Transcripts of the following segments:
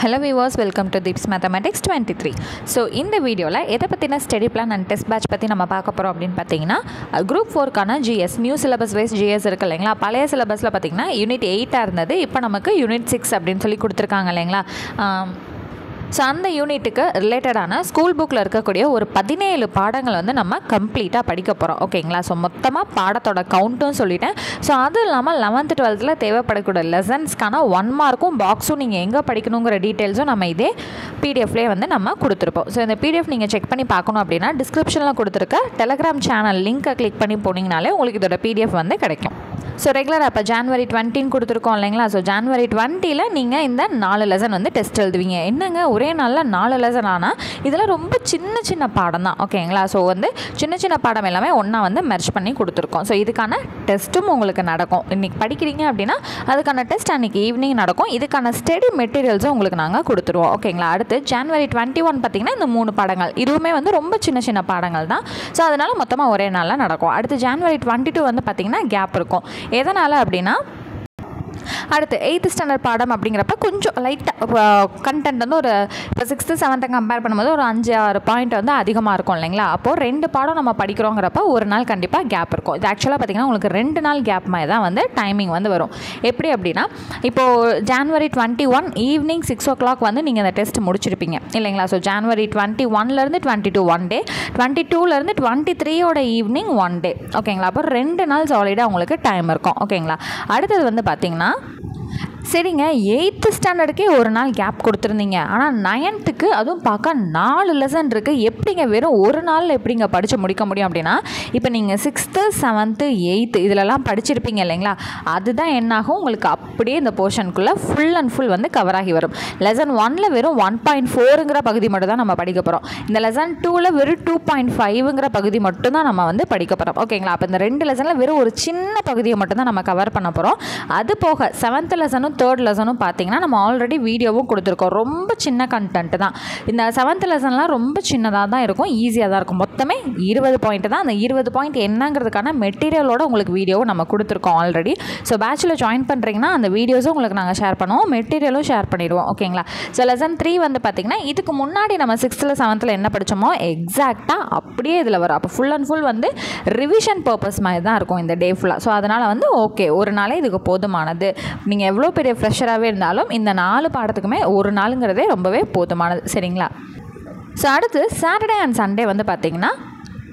Hello viewers, welcome to Deeps Mathematics 23. So இந்த வீடியோல எதை பத்தின study plan and test batch பத்தி நம்ம பார்க்க போறோம் அப்படினு பாத்தீங்கன்னா குரூப் 4 கான GS new syllabus wise GS இருக்கு இல்லைங்களா. பழைய சிலபஸ்ல பாத்தீங்கன்னா யூனிட் 8 இருந்தது. இப்போ நமக்கு யூனிட் 6 அப்படினு சொல்லி கொடுத்திருக்காங்க இல்லைங்களா. ஸோ அந்த யூனிட்டுக்கு ரிலேட்டடான ஸ்கூல் புக்கில் இருக்கக்கூடிய ஒரு 17 பாடங்கள் வந்து நம்ம கம்ப்ளீட்டாக படிக்க போகிறோம். ஓகேங்களா. ஸோ மொத்தமாக பாடத்தோட கவுண்ட்டும் சொல்லிட்டேன். ஸோ அதுவும் இல்லாமல் 11th 12th தேவைப்படக்கூடிய லெசன்ஸ்க்கான 1 மார்க்கும் பாக்ஸும் நீங்கள் எங்கே படிக்கணுங்கிற டீட்டெயில்ஸும் நம்ம இதே பிடிஎஃப்லேயே வந்து நம்ம கொடுத்துருப்போம். ஸோ இந்த பிடிஎஃப் நீங்கள் செக் பண்ணி பார்க்கணும் அப்படின்னா டிஸ்கிரிப்ஷனில் கொடுத்துருக்க டெலகிராம் சேனல் லிங்க்கை கிளிக் பண்ணி போனீங்கனாலே உங்களுக்கு இதோட பிடிஎஃப் வந்து கிடைக்கும். ஸோ ரெகுலராக இப்போ ஜான்வரி 20 கொடுத்துருக்கோம் இல்லைங்களா. ஸோ ஜான்வரி 20 நீங்கள் இந்த 4 லெசன் வந்து டெஸ்ட் எழுதுவீங்க. என்னங்க ஒரே நாளில் 4 லெசன் ஆனால் இதெல்லாம் ரொம்ப சின்ன சின்ன பாடம் தான். ஓகேங்களா. ஸோ வந்து சின்ன சின்ன பாடம் எல்லாமே ஒன்றா வந்து மெர்ஜ் பண்ணி கொடுத்துருக்கோம். ஸோ இதுக்கான டெஸ்ட்டும் உங்களுக்கு நடக்கும். இன்றைக்கி படிக்கிறீங்க அப்படின்னா அதுக்கான டெஸ்ட் அன்றைக்கி ஈவினிங் நடக்கும். இதுக்கான ஸ்டடி மெட்டீரியல்ஸும் உங்களுக்கு நாங்கள் கொடுத்துருவோம். ஓகேங்களா. அடுத்து ஜான்வரி 21 பார்த்திங்கன்னா இந்த 3 பாடங்கள் இதுவுமே வந்து ரொம்ப சின்ன சின்ன பாடங்கள் தான். ஸோ அதனால் மொத்தமாக ஒரே நாளில் நடக்கும். அடுத்து ஜான்வரி 22 வந்து பார்த்திங்கன்னா கேப் இருக்கும். எதனால் அப்படின்னா அடுத்து 8th ஸ்டாண்டர்ட் பாடம் அப்படிங்கிறப்ப கொஞ்சம் லைட்டாக கண்டென்ட் வந்து ஒரு இப்போ 6th 7th கம்பேர் பண்ணும்போது ஒரு 5-6 பாயிண்ட் வந்து அதிகமாக இருக்கும் இல்லைங்களா. அப்போது 2 பாடம் நம்ம படிக்கிறோங்கிறப்ப ஒரு நாள் கண்டிப்பாக கேப் இருக்கும். இது ஆக்சுவலாக பார்த்திங்கன்னா உங்களுக்கு 2 நாள் கேப் மாதிரி தான் வந்து டைமிங் வந்து வரும். எப்படி அப்படின்னா இப்போது ஜான்வரி 21 ஈவினிங் 6 o'clock வந்து நீங்கள் இந்த டெஸ்ட் முடிச்சிருப்பீங்க இல்லைங்களா. ஸோ ஜான்வரி 21 22 1 டே, 22 23 ஈவினிங் 1 டே. ஓகேங்களா. அப்போ 2 நாள் சாலிடாக உங்களுக்கு டைம் இருக்கும். ஓகேங்களா. அடுத்தது வந்து பார்த்திங்கன்னா சரிங்க 8th ஸ்டாண்டர்டுக்கே ஒரு நாள் கேப் கொடுத்துருந்தீங்க. ஆனால் 9th அதுவும் பார்க்க 4 லெசன் இருக்குது. எப்படிங்க வெறும் ஒரு நாளில் எப்படிங்க படித்து முடிக்க முடியும் அப்படின்னா இப்போ நீங்கள் 6th 7th 8th இதிலெல்லாம் படிச்சிருப்பீங்க இல்லைங்களா. அதுதான் என்னாகும் உங்களுக்கு அப்படியே இந்த போர்ஷனுக்குள்ளே ஃபுல் அண்ட் ஃபுல் வந்து கவர் ஆகி வரும். லெசன் 1ல் வெறும் 1.4ங்கிற பகுதி மட்டும் தான் நம்ம படிக்க போகிறோம். இந்த லெசன் 2ல் வெறும் 2.5ங்கிற பகுதி மட்டும் தான் நம்ம வந்து படிக்க போகிறோம். ஓகேங்களா. அப்போ இந்த 2 லெசனில் வெறும் ஒரு சின்ன பகுதியை மட்டும் தான் நம்ம கவர் பண்ண போகிறோம். அது போக 7th லெசனும் 3rd லெசனும் பார்த்தீங்கன்னா நம்ம ஆல்ரெடி வீடியோவும் கொடுத்துருக்கோம். ரொம்ப சின்ன கண்டென்ட் தான். இந்த 7th லெசன்லாம் ரொம்ப சின்னதாக தான் இருக்கும், ஈஸியாக தான் இருக்கும். மொத்தமே 20 பாயிண்ட் தான். அந்த 20 பாயிண்ட் என்னங்கிறதுக்கான மெட்டீரியலோட உங்களுக்கு வீடியோவும் நம்ம கொடுத்துருக்கோம் ஆல்ரெடி. ஸோ பேட்சில் ஜாயின் பண்ணுறீங்கன்னா அந்த வீடியோஸும் உங்களுக்கு நாங்கள் ஷேர் பண்ணுவோம், மெட்டீரியலும் ஷேர் பண்ணிடுவோம். ஓகேங்களா. ஸோ லெசன் 3 வந்து பார்த்திங்கன்னா இதுக்கு முன்னாடி நம்ம 6th 7th என்ன படித்தோமோ எக்ஸாக்டாக அப்படியே இதில் வரும். அப்போ ஃபுல் அண்ட் ஃபுல் வந்து ரிவிஷன் பர்பஸ் மாதிரி தான் இருக்கும் இந்த டே ஃபுல்லாக. ஸோ அதனால் வந்து ஓகே ஒரு நாளே இதுக்கு போதுமானது. நீங்கள் எவ்வளோ பெரிய ஃப்ரெஷராகவே இருந்தாலும் இந்த 4 பாடத்துக்குமே ஒரு நாளுங்கிறதே ரொம்பவே போதுமானது. சரிங்களா. ஸோ அடுத்து சாட்டர்டே அண்ட் சண்டே வந்து பார்த்திங்கன்னா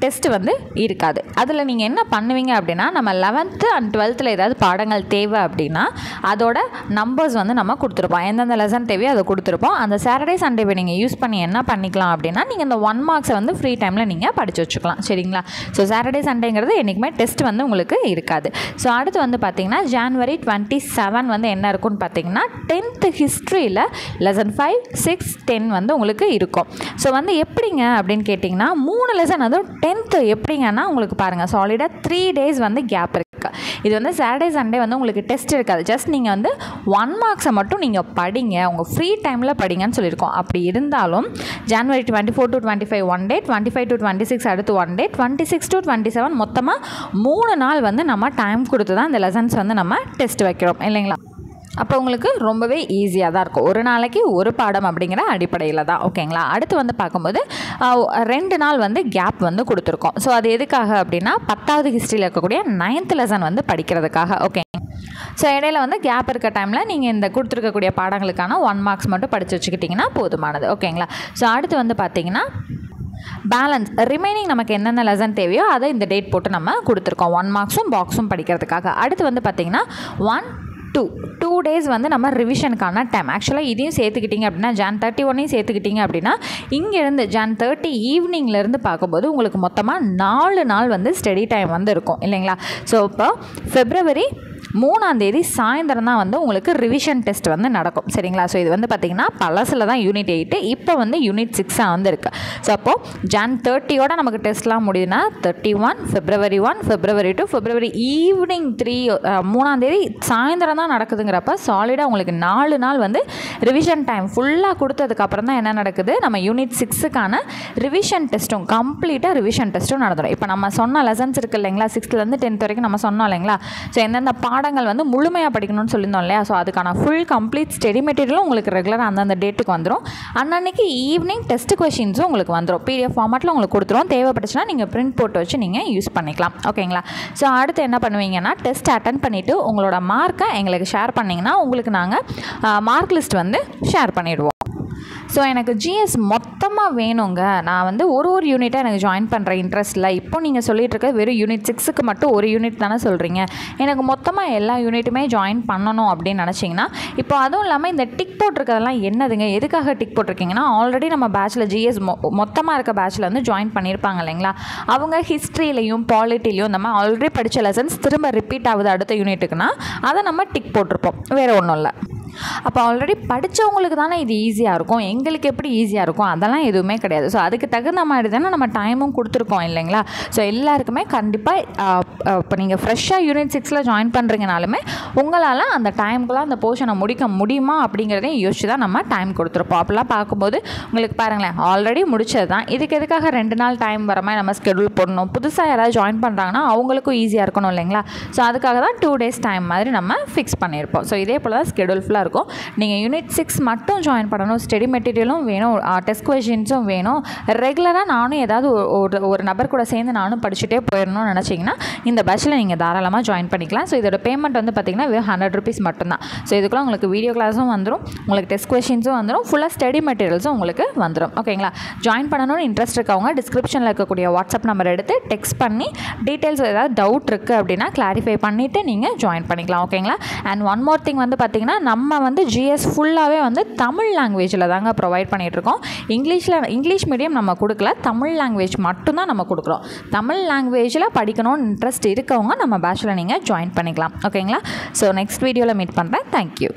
டெஸ்ட் வந்து இருக்காது. அதில் நீங்கள் என்ன பண்ணுவீங்க அப்படின்னா நம்ம 11th and 12th ஏதாவது பாடங்கள் தேவை அப்படின்னா அதோட நம்பர்ஸ் வந்து நம்ம கொடுத்துருப்போம். எந்தெந்த லெசன் தேவையோ அதை கொடுத்துருப்போம். அந்த சாட்டர்டே சண்டேவை நீங்கள் யூஸ் பண்ணி என்ன பண்ணிக்கலாம் அப்படின்னா நீங்கள் இந்த 1 மார்க்ஸை வந்து ஃப்ரீ டைமில் நீங்கள் படித்து வச்சுக்கலாம். சரிங்களா. ஸோ சாட்டர்டே சண்டேங்கிறது என்றைக்குமே டெஸ்ட் வந்து உங்களுக்கு இருக்காது. ஸோ அடுத்து வந்து பார்த்திங்கன்னா ஜான்வரி 27 வந்து என்ன இருக்குன்னு பார்த்தீங்கன்னா 10th ஹிஸ்ட்ரியில் லெசன் 5 6 10 வந்து உங்களுக்கு இருக்கும். ஸோ வந்து எப்படிங்க அப்படின்னு கேட்டிங்கன்னா 3 லெசன் அதுவும் 10th எப்படிங்கன்னா உங்களுக்கு பாருங்கள் சாலிடாக 3 days வந்து கேப் இருக்குது. இது வந்து சாட்டர்டே சண்டே வந்து உங்களுக்கு டெஸ்ட் இருக்காது. ஜஸ்ட் நீங்கள் வந்து 1 மார்க்ஸை மட்டும் நீங்கள் படிங்க, உங்கள் ஃப்ரீ டைமில் படிங்கன்னு சொல்லியிருக்கோம். அப்படி இருந்தாலும் ஜான்வரி 24 to 25 1 day, 25 to 26 அடுத்து 1 day, 26 to 27 மொத்தமாக 3 நாள் வந்து நம்ம டைம் கொடுத்து தான் இந்த லெசன்ஸ் வந்து நம்ம டெஸ்ட் வைக்கிறோம் இல்லைங்களா. அப்போ உங்களுக்கு ரொம்பவே ஈஸியாக தான் இருக்கும். ஒரு நாளைக்கு ஒரு பாடம் அப்படிங்கிற அடிப்படையில் தான். ஓகேங்களா. அடுத்து வந்து பார்க்கும்போது 2 நாள் வந்து கேப் வந்து கொடுத்துருக்கோம். ஸோ அது எதுக்காக அப்படின்னா 10th ஹிஸ்ட்ரியில் இருக்கக்கூடிய 9th லெசன் வந்து படிக்கிறதுக்காக. ஓகே. ஸோ இடையில வந்து கேப் இருக்க டைமில் நீங்கள் இந்த கொடுத்துருக்கக்கூடிய பாடங்களுக்கான 1 மார்க்ஸ் மட்டும் படித்து வச்சுக்கிட்டிங்கன்னா போதுமானது. ஓகேங்களா. ஸோ அடுத்து வந்து பார்த்திங்கன்னா பேலன்ஸ் ரிமைனிங் நமக்கு என்னென்ன லெசன் தேவையோ அதை இந்த டேட் போட்டு நம்ம கொடுத்துருக்கோம் 1 மார்க்ஸும் பாக்ஸும் படிக்கிறதுக்காக. அடுத்து வந்து பார்த்திங்கன்னா 2 days வந்து நம்ம ரிவிஷனுக்கான டைம். ஆக்சுவலாக இதையும் சேர்த்துக்கிட்டிங்க அப்படின்னா Jan 31 சேர்த்துக்கிட்டிங்க அப்படின்னா இங்கேருந்து Jan 30 ஈவினிங்லேருந்து பார்க்கும்போது உங்களுக்கு மொத்தமாக 4 நாள் வந்து ஸ்டடி டைம் வந்து இருக்கும் இல்லைங்களா. ஸோ இப்போ February 3ஆம் தேதி சாயந்தரம் தான் வந்து உங்களுக்கு ரிவிஷன் டெஸ்ட் வந்து நடக்கும். சரிங்களா. ஸோ இது வந்து பார்த்திங்கன்னா பழசில் தான் யூனிட் 8 இப்போ வந்து யூனிட் 6 வந்து இருக்குது. ஸோ அப்போது Jan 30 நமக்கு டெஸ்ட்லாம் முடியுதுன்னா 31 February 1 February 2 February ஈவினிங் 3ஆம் தேதி சாயந்தரம் தான் நடக்குதுங்கிறப்ப சாலிடாக உங்களுக்கு 4 நாள் வந்து ரிவிஷன் டைம் ஃபுல்லாக கொடுத்ததுக்கப்புறம் தான் என்ன நடக்குது நம்ம யூனிட் 6க்கான ரிவிஷன் டெஸ்ட்டும் கம்ப்ளீட்டாக ரிவிஷன் டெஸ்ட்டும் நடந்துடும். இப்போ நம்ம சொன்ன லெசன்ஸ் இருக்குது இல்லைங்களா 6th 10th வரைக்கும் நம்ம சொன்னோம் இல்லைங்களா. ஸோ எந்தெந்த பாடங்கள் வந்து முழுமையாக படிக்கணும்னு சொல்லியிருந்தோம் இல்லையா. ஸோ அதுக்கான ஃபுல் கம்ப்ளீட் ஸ்டடி மெட்டீரியலும் உங்களுக்கு ரெகுலராக அந்தந்த டேட்டுக்கு வந்துடும். அன்னன்னைக்கு ஈவினிங் டெஸ்ட் கொஷின்ஸும் உங்களுக்கு வந்துடும். PDF ஃபார்மேட்டில் உங்களுக்கு கொடுத்துருவோம். தேவைப்பட்டுச்சுன்னா நீங்கள் பிரிண்ட் போட்டு வச்சு நீங்கள் யூஸ் பண்ணிக்கலாம். ஓகேங்களா. ஸோ அடுத்து என்ன பண்ணுவீங்கன்னா, டெஸ்ட் அட்டன் பண்ணிவிட்டு உங்களோட மார்க்கை எங்களுக்கு ஷேர் பண்ணிங்கன்னா உங்களுக்கு நாங்கள் மார்க் லிஸ்ட் வந்து ஷேர் பண்ணிவிடுவோம். ஸோ எனக்கு GS மொத்தமாக வேணுங்க, நான் வந்து ஒரு யூனிட்டாக எனக்கு ஜாயின் பண்ணுற இன்ட்ரெஸ்ட்டில். இப்போ நீங்கள் சொல்லிட்டு இருக்க வெறும் யூனிட் 6க்கு மட்டும் ஒரு யூனிட் தானே சொல்கிறீங்க. எனக்கு மொத்தமாக எல்லா யூனிட்டுமே ஜாயின் பண்ணணும் அப்படின்னு நினச்சிங்கன்னா, இப்போ அதுவும் இல்லாமல் இந்த டிக் போட்டிருக்கிறதெல்லாம் என்னதுங்க, எதுக்காக டிக் போட்டிருக்கீங்கன்னா, ஆல்ரெடி நம்ம பேட்சில் GS மொத்தமாக இருக்க பேட்சில் வந்து ஜாயின் பண்ணியிருப்பாங்க இல்லைங்களா. அவங்க ஹிஸ்ட்ரியிலையும் பாலிட்டிலையும் இந்த மாதிரி ஆல்ரெடி படித்த லெசன்ஸ் திரும்ப ரிப்பீட் ஆகுது அடுத்த யூனிட்டுக்குன்னா அதை நம்ம டிக் போட்டிருப்போம், வேறு ஒன்றும் இல்லை. அப்போ ஆல்ரெடி படித்தவங்களுக்கு தானே இது ஈஸியாக இருக்கும், எங்களுக்கு எப்படி ஈஸியாக இருக்கும், அதெல்லாம் எதுவுமே கிடையாது. ஸோ அதுக்கு தகுந்த மாதிரி தானே நம்ம டைமும் கொடுத்துருக்கோம் இல்லைங்களா. ஸோ எல்லாருக்குமே கண்டிப்பாக இப்போ நீங்கள் ஃப்ரெஷ்ஷாக யூனிட் 6ல் ஜாயின் பண்ணுறீங்கனாலுமே உங்களால் அந்த டைமுக்குலாம் அந்த போர்ஷனை முடிக்க முடியுமா அப்படிங்கிறதையும் யோசிச்சு தான் நம்ம டைம் கொடுத்துருப்போம். அப்படிலாம் பார்க்கும்போது உங்களுக்கு பாருங்களேன், ஆல்ரெடி முடிச்சது தான், இதுக்கு எதுக்காக 2 நாள் டைம் வர மாதிரி நம்ம ஸ்கெடியூல் பண்ணணும். புதுசாக யாராவது ஜாயின் பண்ணுறாங்கன்னா அவங்களுக்கும் ஈஸியாக இருக்கணும் இல்லைங்களா. ஸோ அதுக்காக தான் 2 days டைம் மாதிரி நம்ம ஃபிக்ஸ் பண்ணியிருப்போம். ஸோ இதே போல் தான் ஸ்கெடியூல் ஃபுல்லாக இருக்கும். நீங்கள் யூனிட் 6 மட்டும் ஜாயின் பண்ணணும், ஸ்டடி மெட்டீரியலும் வேணும், டெஸ்ட் கொஷின்ஸும் வேணும், ரெகுலராக நானும் ஏதாவது ஒரு நபர் கூட சேர்ந்து நானும் படிச்சுட்டே போயிடணும்னு நினச்சிங்கன்னா இந்த பேட்சில் நீங்கள் தாராளமாக ஜாயின் பண்ணிக்கலாம். ஸோ இதோட பேமெண்ட் வந்து பார்த்திங்கன்னா வெறும் 100 rupees மட்டும்தான். ஸோ இதுக்குள்ள உங்களுக்கு வீடியோ கிளாஸும் வந்துடும், உங்களுக்கு டெஸ்ட் கொஷின்ஸும் வந்துடும், ஃபுல்லாக ஸ்டடி மெட்டீரியல்ஸும் உங்களுக்கு வந்துடும். ஓகேங்களா. ஜாயின் பண்ணணும்னு இன்ட்ரெஸ்ட் இருக்கவங்க டிஸ்கிரிப்ஷனில் இருக்கக்கூடிய வாட்ஸ்அப் நம்பர் எடுத்து டெக்ஸ்ட் பண்ணி டீட்டெயில்ஸ் ஏதாவது டவுட் இருக்குது அப்படின்னா கிளாரிஃபை பண்ணிவிட்டு நீங்கள் ஜாயின் பண்ணிக்கலாம். ஓகேங்களா. அண்ட் ஒன் மோர் திங் வந்து பார்த்திங்கன்னா, நம்ம வந்து GS ஃபுல்லாகவே வந்து தமிழ் லாங்குவேஜில் தாங்க ப்ரொவைட் பண்ணிகிட்ருக்கோம். இங்கிலீஷ் மீடியம் நம்ம கொடுக்கல, தமிழ் லாங்குவேஜ் மட்டும்தான் நம்ம கொடுக்குறோம். தமிழ் லாங்குவேஜில் படிக்கணும்னு இன்ட்ரெஸ்ட் இருக்கவங்க நம்ம பேட்சில் நீங்கள் ஜாயின் பண்ணிக்கலாம். ஓகேங்களா. ஸோ நெக்ஸ்ட் வீடியோவில் மீட் பண்ணுறேன். தேங்க்யூ.